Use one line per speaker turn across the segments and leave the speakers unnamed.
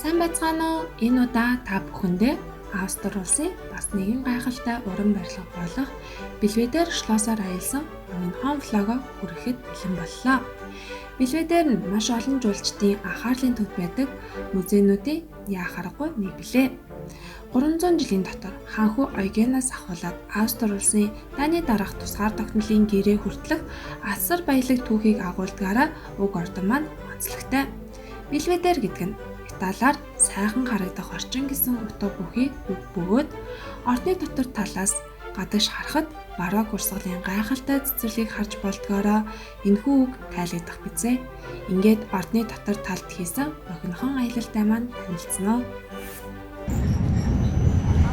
Сайн байцгаана уу? Энэ удаа та бүхэндээ Австрали улсын бас нэгэн гайхалтай уран барилга болох Белведер шлоссоор аялсан Огнхон влогоо хүрэхэд бэлэн боллоо. Белведер нь маш олон жуулчдын анхаарлын төв байдаг музейнуудын яахаргагүй нэг билээ. 300 жилийн дотор ханху Ойгенаас ахуулаад Австрали улсын дайны дараах тусгаар тогтнолын гэрээ хүртэлх асар баялаг түүхийг агуулдгаараа уг ордон маань онцлогтой. Белведер гэдэг нь Италиар сайхан харагдах орчин гэсэн утга бүхий үг бөгөөд ордны дотор талаас гадагш харахад барок урсгалын гайхалтай цэцэрлэгийг харж болдгоороо энэхүү үг тайлагдах бизээ. Ингээд ордны дотор талд хийсэн Огнхон аялалтай маань танилцсан уу?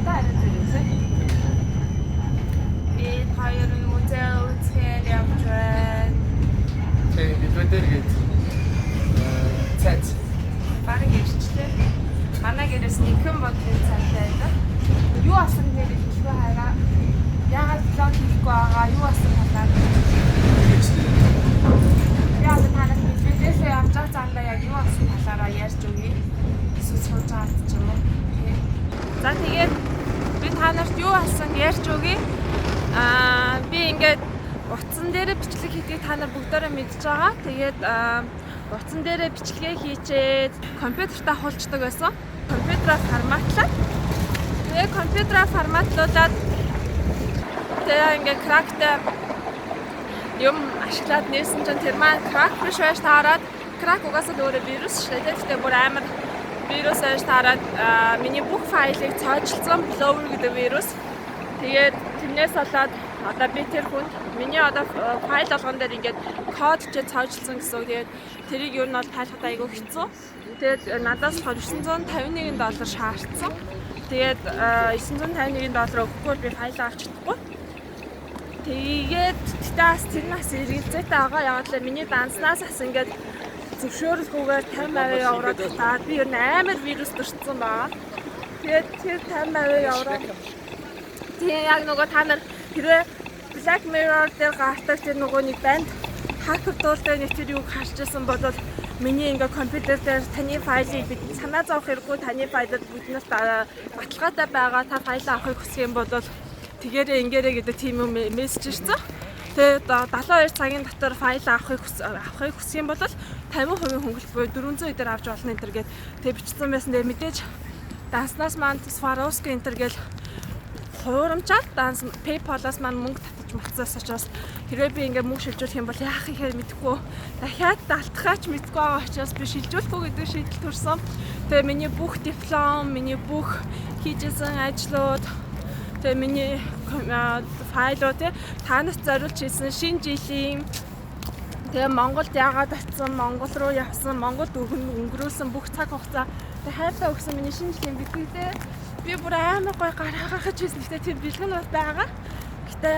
Одоо арай зэрэг би хоёрын музей үзэхээр явж байна.
Тэгээд Белведер гэдэг цац
Бараг ирчлээ. Манай гэрээс нэгэн бодлын цайтай байдаг. Юу асан дээр хэлэхгүй хараа. Яагаад влог хийхгүй байгаа? Юу асан талаар. Яа танаас Белведерээс явж байгаа цаандаа яг юу асан талаараа ярьж өгье. Эсвэл сууж байгаа ч юм уу. За тэгээд би танарт юу асан ярьж өгье. Би ингээд утсан дээр бичлэг хийдгийг та нар бүгдээрээ мэдж байгаа. Тэгээд утсан дээр бичлэгээ хийчээд компьютертаа хулцдаг байсан. Компьютераар форматлаад. Тэгээд компьютераар форматлуулаад тэгээд ингээд крактай юм ашиглаад нээсэн чинь тэр маань крак биш байж таарад крак угаасаа өөрөө вирус шүү дээ. Тэгтээ бүр амар вирус байж таарад миний бүх файлыг цоочилсон blower гэдэг вирус. Тэгээд тэрнээс болоод одоо би тэр хүнд миний одоо файл болгон дээр ингээд код ч цоочилсон гэсэн үг. Тэгээд тэрийг юу нь бол тайлхад айгүй хэцүү. Тэгээд надаас $951 шаардсан. Тэгээд $951 өгөхгүй би файл авч чадахгүй. Тэгээд тэтээс тэрнээс эргэлзээтэй байгаа. Ягаад гэвэл миний данснаас бас ингээд зөвшөөрөлгүйгээр 50% евро татаад би ер нь амар вирус төрсөн байгаа. Тэгээд тэр 50% евро тийм яг нөгөө та нар хэрвээ Black Mirror дээр гардаг тэр нөгөө нэг банд хакер дуулдаг нэг тэр юуг харж байсан бол миний ингээ компьютер дээр таны файлыг бид санаа зовох хэрэггүй таны файлд биднээс баталгаатай байгаа та файл авахыг хүсэх юм бол тэгээрээ ингээрэй гэдэг тийм юм мессеж ирсэн. Тэгээд 72 цагийн дотор файл авахыг хүсэх юм бол 50% хөнгөлөлт буюу 400 дээр авч болно энэ төр гээд тэг бичсэн байсан. Тэгээд мэдээж данснаас маань Swarovski энэ төр гээд хуурамчаад данс PayPal-аас маань мөнгө татаж мацсаас учраас хэрвээ би ингээ мөнгө шилжүүлэх юм бол яах ихээр мэдэхгүй дахиад алтхаач мэдгүй байгаа учраас би шилжүүлэхгүй гэдэг шийдэл төрсөн. Тэгээ миний бүх диплом, миний бүх хийжсэн ажлууд, тэгээ миний файлууд танаас зориулж хийсэн шинэ жилийн тэгээ Монголд яагаад очсон, Монгол руу явсан, Монголд өнгөрүүлсэн бүх цаг хугацаа тэгээ хайртай өгсөн миний шинэ жилийн битгэдээ би бүр амар гой гаргахаж байсан. Гэтэ тэр бэлгэн бол байгаа. Гэтэ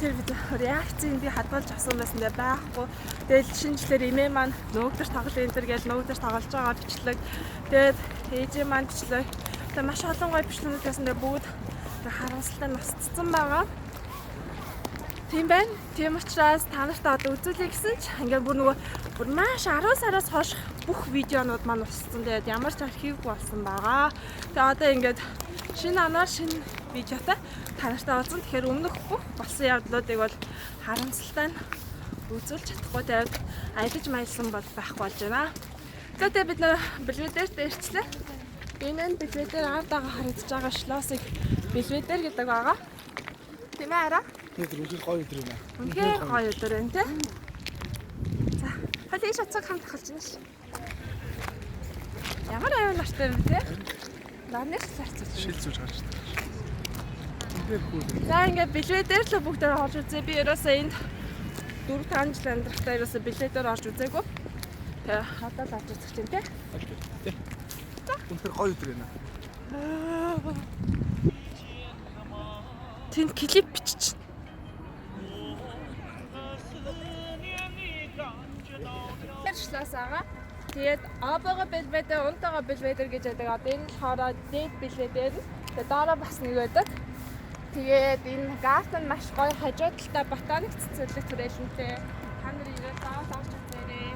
тэр реакцийг би хадгалж авсан байсан дэ байхгүй. Тэгэл шинжлэр имээ маань нөгөөдөр тоглоом энэ төр гэж нөгөөдөр тоглож байгаа бичлэг. Тэгээд ээжээ маань бичлэг. Тэгээд маш олон гой бичлэгүүд байсан дэ бүгд харамсалтай насцсан байгаа. Тийм байна. Тийм учраас та нартай одоо үзүүлье гэсэн ч ингээд бүр нөгөө бүр маш 10 сараас хойш бүх видеонууд маань уссан. Тэгээд ямар ч архив болсон байгаа. Тэгээд одоо ингээд шинэ анаар шинэ видеотой та нартай уулзсан. Тэгэхээр өмнөх бүх болсон явдлуудыг бол харамсалтай нь үзүүлж чадахгүй. Тэгээд аялаж маялсан бол байхгүй болж байна. Тэгээд бид нөө Белведерт ирчлээ. Энэ нь Белведер ардаага харагдаж байгаа шлоссыг Белведер гэдэг байгаа. Тийм ээ араа.
тэр үнэхээр гоё өдөр юм аа.
Үнэхээр гоё өдөр байна тий. За, хөлий шатцаг хамт ахалж байна ш. Ямар аюул нартай юм тий. Нарнаас зарцсан.
Шил зүүж гарч байна. Үнэхээр хүү.
За ингээд Белведер л бүгдээр орж үзье. Би ерөөсөө энд 4-5 жил амьдрахтаа ерөөсөө Белведер орж үзээгүй. Тэгээ одоо л орж үзэх чинь тий.
Тий. Үнэхээр гоё өдөр байна.
Тэнд клип бичиж. Шлоос байгаа. Тэгээд Абага Белведер, Унтага Белведер гэж байдаг. Одоо энэ болохоор дээд Белведер. Тэгээд дараа бас нэг байдаг. Тэгээд энэ гартен маш гоё хажуу талтай ботаник цэцэрлэг түрээлэнтэй. Та нар ирээд заавал авч үзээрэй.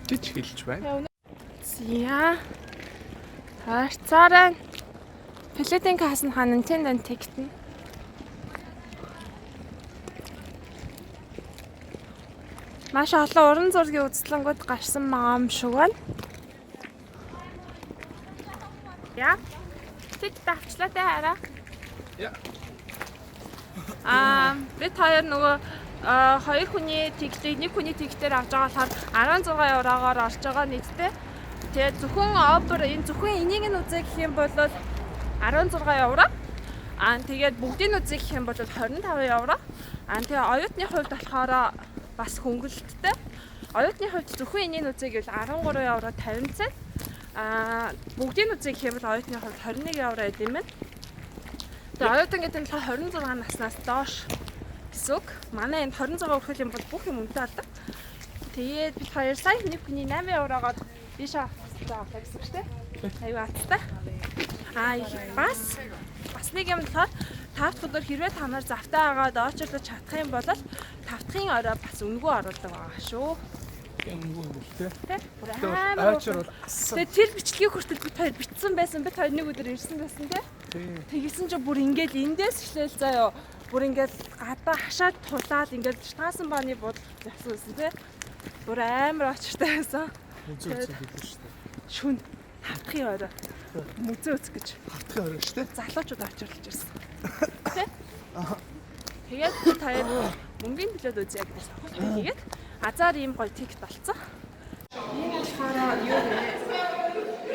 гэж хэлж байна.
За. Таарцаараа Филиппин хасан хаан Nintendo тэгтэн. Маш олон уран зургийн үзлэнгүүд гарсан байгаа юм шиг байна. Яа. Тэг давчлаа тэ хараа.
Яа.
Бид хоёр нөгөө хоёр хүний тэгтийг нэг хүний тэгтээр авч байгаа болохоор 16 еврогоор орж байгаа нийтдээ. Тэгээд зөвхөн опер энэ зөвхөн энийг нь үзэх гэх юм бол 16 евро. Тэгээд бүгдийг нь үзэх гэх юм бол 25 евро. Тэгээ оюутны хувьд болохоор бас хөнгөлөлттэй. Оюутны хувьд зөвхөн энийг үзэх гэвэл 13 евро 50 цент. Бүгдийг нь үзэх гэх юм бол оюутны хувьд 21 евро гэдэг юм байна. Тэгээ оюутан гэдэг нь 26 наснаас доош гэсэн үг. Манай энэ 26 хүрэх юм бол бүх юм үнэтэй болдог. Тэгээд бид хоёр сая нэг хүний 8 еврогоор биш авах гэсэн үг шүү дээ. Аюу аттай. Бас нэг юм болохоор тавт өдөр хэрвээ та нар завтай агаад очирлож чадах юм бол тавтахын орой бас үнэгүй оруулдаг байгаа шүү.
Үнэгүй үлдээ.
Тэгээд тэр бичлэгийг хүртэл бид хоёр бичсэн байсан. Бид хоёр нэг өдөр ирсэн байсан тий. Тэгсэн чинь бүр ингээл эндээс эхлээл заяа. Бүр ингээл гадаа хашаад тулаад ингээл таасан бааны буудалд явсан тий. Бүр амар очиртай байсан.
Үзээ үзээ хэлсэн шүү дээ.
Шүн тавтахын орой. Музей үзэх гэж.
Хавтгын орой шүү дээ.
Залуучууд очирлж ирсэн. Тэ? Тэгээд бид хоёр мөнгөний төлөөд үзье гэсэн. Тэгээд азар ийм гоё тикет болцсон. Энэ болохоор юу вэ?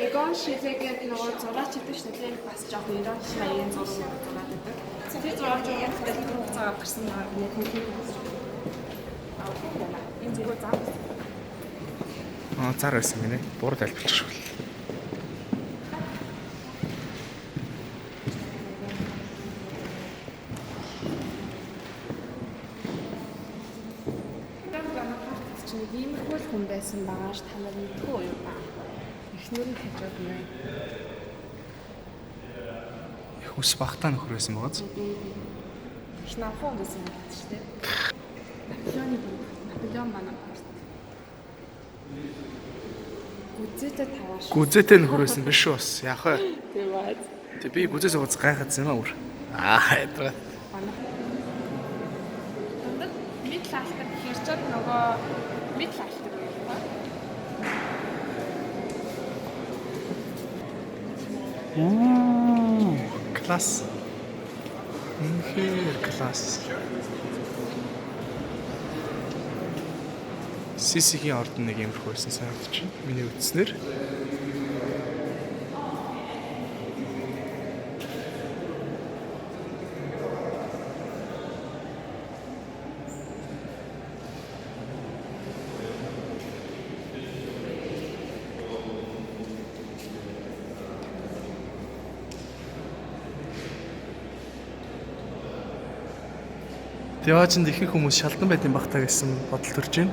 Эгон шилэгээд нөгөө зураач гэдэг шүү дээ. Бас жоох ирон шаяын зураг зураад байдаг. Тэр зураг яг л хугацаа гарсан байгаа нэг компьютер. Энэ зүгээр зам.
Зар байсан гинэ. Бурд альбичих шүү.
Иймэрхүү хүн байсан байгаа ш та нар мэдгүй юу ба. Эхнэр нь хажууд нэ.
Их ус багтаа нөхөр байсан байгааз.
Их нафон гэсэн юм байна шүү дээ. Наполеон манай парт. Гүзээтэй тавааш.
Гүзээтэй нөхөр байсан биш үү бас. Яах вэ?
Тэгээд
Тэг би гүзээс ууц гайхацсан юм аа өөр. Ядраа.
Мэд лаалтар гэхэр чинь нөгөө мэд лаалтар байх ба.
Класс. Инхээр класс. Сисигийн ордон нэг юмрх байсан санагдаж байна. Миний үтснэр. Яваач ихэнх хүмүүс шалдан байт юм багтаа гэсэн бодол төрж байна.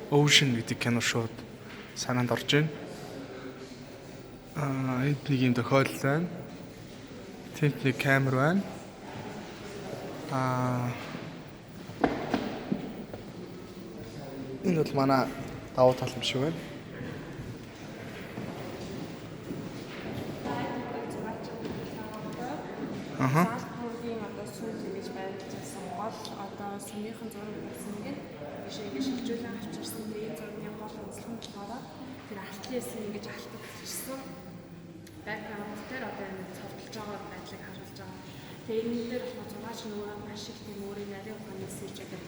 Ocean гэдэг кино шууд санаанд орж байна. Энд нэг юм тохиолдол байна. Тэнд нэг камер байна. Энэ бол манай давуу тал юм шиг байна.
Заалтмөргийн одоо сүүл ингэж байрлуулсан гол одоо сүмийнхэн зураг байсан нэг ингэж хилжүүлэн авчирсан энэ зургийн гол онцлог нь болохоор тэр алтлээсэн ингэж алтгдчихсан бэкграунд дээр одоо энэ цовдлж байгаа байдлыг харуулж байгаа. Тэгээ энэ дээр болохоор зураач нөгөө маш их тийм өөрийн нарийн ухааны мессеж гэдэг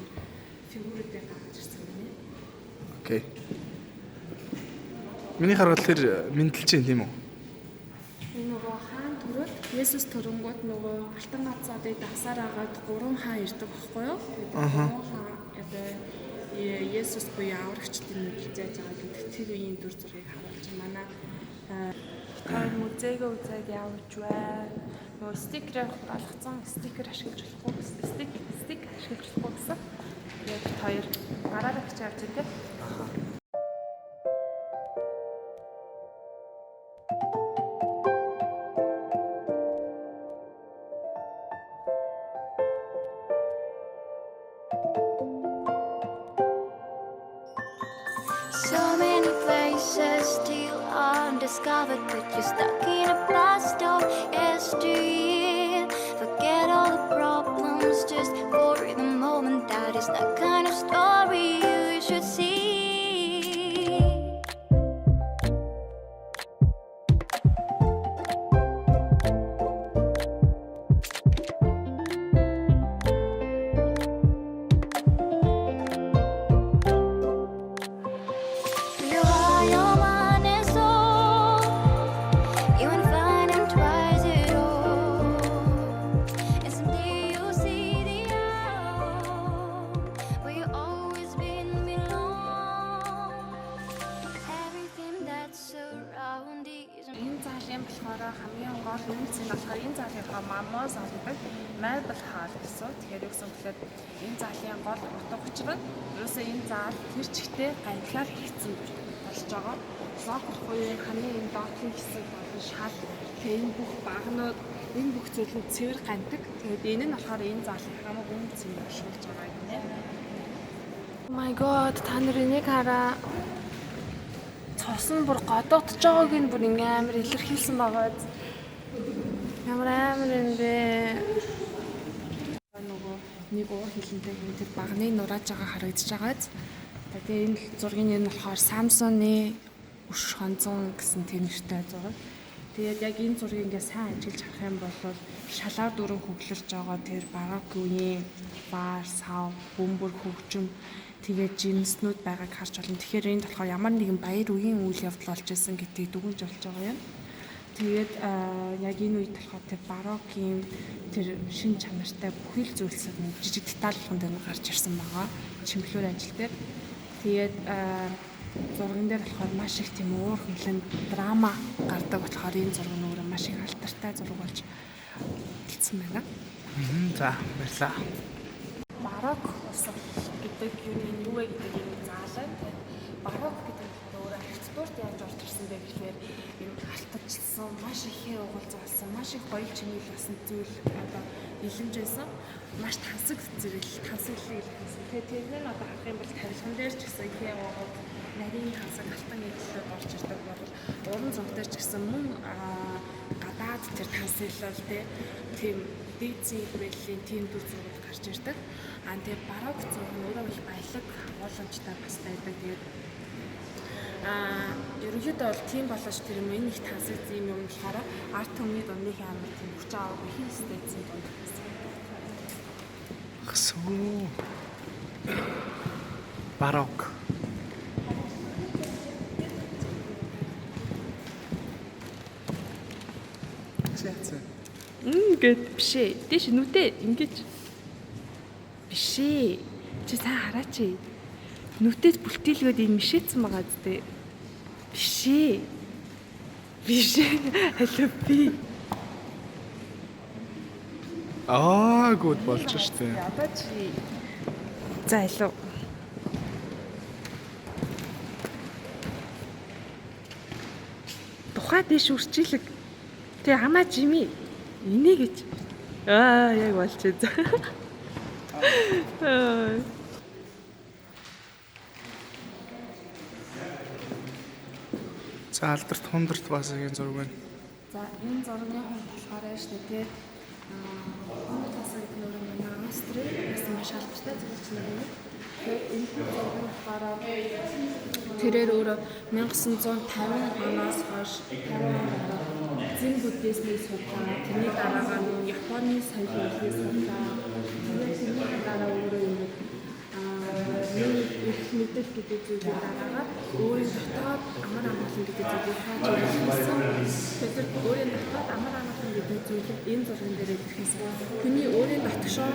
фигурүүдээр гаргаж ирсэн байна.
Окей. Миний харвал тэр мэдлж юм тийм үү?
Нөгөө хаан төрөд Есүс төрөнгөд нөгөө алтан ганцаадыг дагсаар агаад 3 хаан ирдэг байхгүй юу? Тэгээд одоо Есүс буюу аврагчдын нөлөөлж байгаа гэдэг тэр үеийн дүр зургийг харуулж манай хоёр музейг үзээд явж байна. Нөгөө стикерээр болгоцсон стикер ашиглаж болохгүй стик ашиглаж болохгүй гэсэн. Тэгээд бид хоёр гараараа гэж явж байгаа.
So many places still undiscovered, but you're stuck in a blast of yesteryear. Forget all the problems just for the moment. That is the kind of story you should see. You are your mind and soul. You ain't finding twice at all. And someday you'll see the out where you always been belong. Everything that's surrounding is.
Энэ заалын болохоор хамгийн гол үнэлц нь болохоор энэ заалынхаа мамоос олдог Marble Hall гэсэн. Тэгэхээр юу гэсэн бөхлөд энэ заалын гол утга учир нь ерөөсөө энэ заал тэр чигтээ гандлаар хийгдсэн болж байгаа. Локер хоёрын хамгийн энэ доотлын хэсэг болон шал тэгээ энэ бүх багнууд энэ бүх зүйл нь цэвэр гандаг. Тэгээд энэ нь болохоор энэ заалын хамгийн үнэлц нь болшуулж байгаа юм нэ. Oh my god, та нар энийг хараа. Цус нь бүр годогдож байгааг нь бүр ингээм амар илэрхийлсэн байгаа. Ямар амар юм бэ? Нөгөө нэг уур хилэнтэй юм тэр багны нурааж байгаа харагдаж байгааз. Тэгээ энэ зургийн нь болохоор Samsung-ы өш хонцон гэсэн тийм нэртэй зураг. Тэгээд яг энэ зургийг ингээ сайн ажиглаж харах юм бол шалаар дөрөн хөглөрж байгаа тэр барок үеийн баар, сав, бөмбөр хөгжим тэгээд жимснүүд байгааг харж байна. Тэгэхээр энд болохоор ямар нэгэн баяр үеийн үйл явдал болж исэн гэдгийг дүгнж болж байгаа юм. Тэгээд яг энэ үед болохоор тэр барокийн тэр шин чанартай бүхэл зүйлсүүд нэг жижиг деталь болгонд гарч ирсэн байгаа. Чимхлүүр ажил дээр. Тэгээд зурган дээр болохоор маш их тийм уур хөндлөн драма гардаг болохоор энэ зураг нь өөрөө маш их алтартай зураг болж хэлсэн байна.
За баярлаа.
Барок усаг гэдэг юу вэ гэдэг юм заалаа. Барок гэдэг нь өөрөө архитектурт яаж орж ирсэн бэ гэхээр юм алтарчилсан, маш ихээр угалзаалсан, маш их гоё чимэглүүлсэн зүйл одоо илэмж байсан. Маш тансаг зэрэг тансаглалыг илэрхийлсэн. Тэгээд тэр нь одоо харах юм бол тарилган дээр ч гэсэн ихээ уугаад нарийн тансаг алтан эдлүүд орж ирдэг бол уран зураг дээр ч гэсэн мөн гадаад тэр тансаглал тийм дээдсийн хэмжээлийн тийм дүр зураг гарч ирдэг. Тэгээ барок зураг нь өөрөө их баялаг агуулмжтай бас байдаг. Тэгээд ерөнхийдөө бол тийм болооч тэр юм энэ их тансагд юм болохоор арт өмнөд өмнөх амар тийм хүч аваагүй хин стэйцэн дунд гэсэн.
Хсүү. Барок. Ингээд
Бишээ. Дээш нүдээ ингэж бишээ. Чи сайн хараач. Нүдээд бүлтийлгээд энэ мишээдсэн байгаа зү. Бишээ. Hello би.
Гуд болж штэ.
Одоо чи. За hello. Тухай дэш үрчилэг. Тэ хамаа жими. Ине гэж. Яг болчихсон.
За алдарт хундарт бас энэ зураг байна.
За энэ зургийн хувьд болохоор яаж тэгээд тасаг нөрөн манай Австрид маш алдартай зурагч нар юм. Тэгээд энэ зураг нь болохоор тэрээр өөрөө 1950 оноос хойш 50 зэн буддизмыг судлаа. Тэрний дараагаар нь Японы соёлын судлаа. Тэрний дараа өөрөө юм их мэдэл гэдэг зүйлээр дараагаар өөрийн дотоод амар амгалан гэдэг зүйлийг хааж ирсэн. Тэгэхээр өөрийн дотоод амар амгалан гэдэг зүйлийг энэ зурган дээр илэрхийлсэн. Хүний өөрийн дотгошоо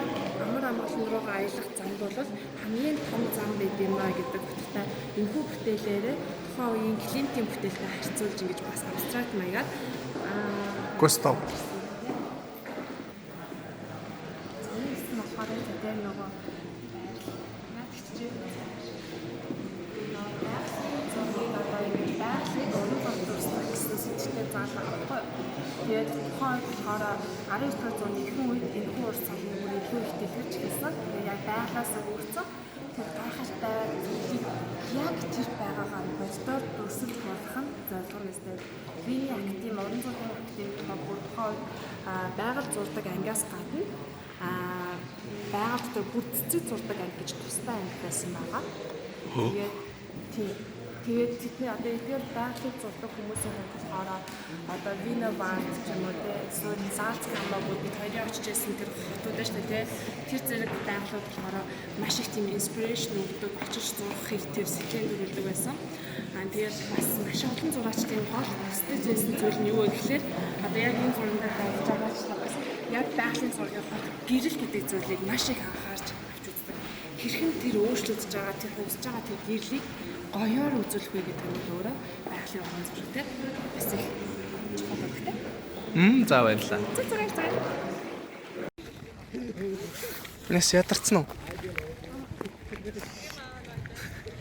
амар амгалан руугаа аялах зам бол хамгийн том зам байд юм а гэдэг утгатай энэхүү бүтээлээрээ тухайн үеийн Климтийн бүтээлтэй харьцуулж ингэж бас абстракт маягаар
Густав.
зөвхөн болохоор тэгээд нөгөө тэгээд тухайн үед болохоор 19 дугаар зууны ихэнх үед энэхүү урт цагны бүр илүү их дэлгэрч хэлсэн. Тэгээд яг байгалаас үүссэн. Тэгээд гайхалтай яг тэр байгаагаар боддоор дүрсэлж болох нь зорилго нэстэй. Виний актив, уран зургийн актив бүр тухайн үед байгаль зурдаг ангиас гадна байгаль дотор бүр цэцэг зурдаг анги гэж тусдаа анги байсан байгаа. Тэгээд тэдний одоо эдгээр байгалыг зурдаг хүмүүсийн хувьд болохоор одоо Вина Вард ч юм уу эсвэл Salzkammer бид хоёрын очиж ирсэн тэр хотууд шүү дээ. Тэр зэрэг байгалууд болохоор маш их тийм инспирэшн өгдөг, очиж зурхыг тэр сэтгэлд төрүүлдэг байсан. Тэгээд бас маш олон зураачдын гол өсдөж байсан зүйл нь юу вэ гэхээр одоо яг энэ зурганд тавьж байгаа ч бас яг байгалийн зургийг гэрэл гэдэг зүйлийг маш их анхаарч авч үздэг. Хэрхэн тэр өөрчлөгдөж байгаа, тэр хөгжиж байгаа тэр гэрлийг гоёор үзүүлэх вэ гэдэг нь өөрөө байгалийн уран зураг те бас их чухал хэрэгтэй.
За баярлалаа.
Зүг.
Нэс ядарсан уу?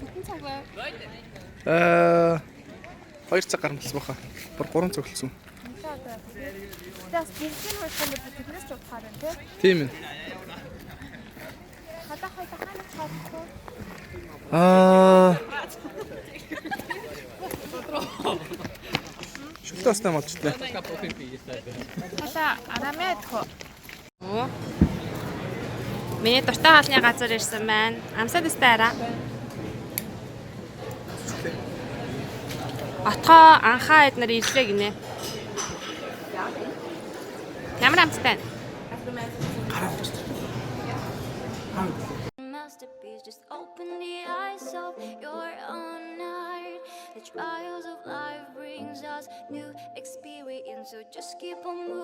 Хитэн цаг бай.
2 цаг гармалсан баха. Бүр 3 цаг болсон.
Тэс бэлгийн хойшлоо биднээс ч утгаар байна те.
Тийм ээ.
Хадаа хаана цаахгүй.
Шүлтээ басна болчихлоо.
Хала арамэд хөө. Миний дуртай хаалны газар ирсэн байна. Амсад өстэй араа. Отгоо анхаа эднэр ирлээ гинэ. Ямар амттай?
Masterpiece, just open the eyes of your own heart. The trials of life brings us new experience, so just keep on moving.